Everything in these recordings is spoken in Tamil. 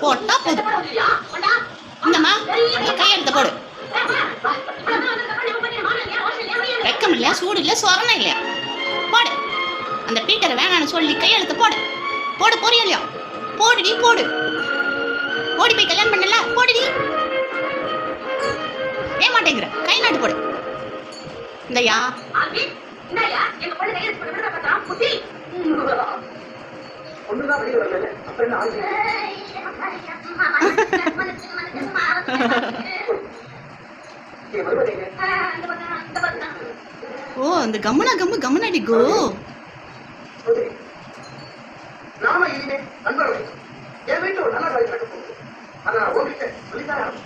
போட்டா போதும். இந்தம்மா கையெழுத்த போடு. வெக்கம் இல்லையா, சூடு இல்லையா, சொரணம் இல்லையா? போடு. அந்த பீட்டரை வேணான்னு சொல்லி கையெழுத்த போடு. போடு போறியா இல்லையா? போடுடி போடு. ஓடி போய் கல்யாணம் பண்ணல, போடுடி. ஏன் மாட்டேங்கிற? கை நாட்டு போடு. இந்தயா ஓ அந்த கம்மனா கம்மனாடி கோ. நாம இனிமே நண்பர்கள் என் வீட்டு ஒரு நல்ல வேலை நடக்க போகுது. அதை நான் உங்ககிட்ட சொல்லித்தான்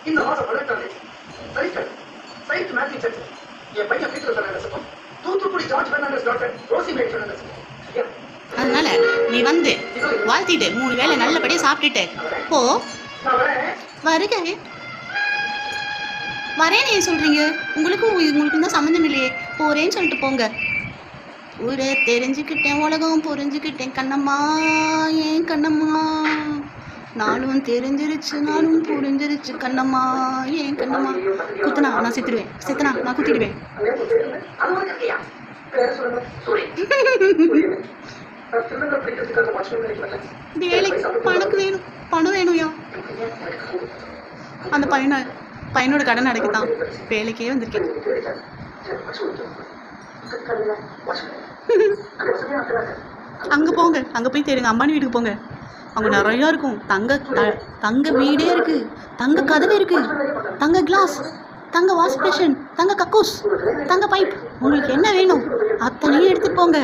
இந்த மாதம் 18ஆம் தேதி சனிக்கிழமை சைட் மேத்யூ சர்ச் என் பையன் பீட்டர் பெர்னாண்டஸுக்கும் Thoothukudi George Fernandes doctor Rosy Mary பெர்னாண்டஸுக்கும். அதனால நீ வந்து வாழ்த்திட்டு 3 வேளை நல்லபடியா சாப்பிட்டுட்டு போ. வருக வரேன்னு ஏன் சொல்றீங்க? உங்களுக்கு தான் சம்மந்தம் இல்லையே. போறேன்னு சொல்லிட்டு போங்க. ஊரே தெரிஞ்சுக்கிட்டேன், உலகம் புரிஞ்சுக்கிட்டேன் கண்ணம்மா, ஏன் கண்ணம்மா. நானும் தெரிஞ்சிருச்சு, நானும் புரிஞ்சிருச்சு கண்ணம்மா, ஏன் கண்ணம்மா. குத்துனா நான் செத்துடுவேன், செத்துனா நான் குத்திடுவேன். வேலைக்கு பணம் வேணும்யா. அந்த பையனோட கடன் அடைக்கத்தான் வேலைக்கே வந்திருக்கேன். அங்க போங்க, அங்க போய் தேடுங்க. அம்பானி வீட்டுக்கு போங்க, அங்க நிறைய இருக்கும். தங்க வீடே இருக்கு, தங்க கதவு இருக்கு, தங்க கிளாஸ், தங்க வாஷ் பேஷன், தங்க கக்கூஸ், தங்க பைப். உங்களுக்கு என்ன வேணும் அத்தனையும் எடுத்துட்டு போங்க.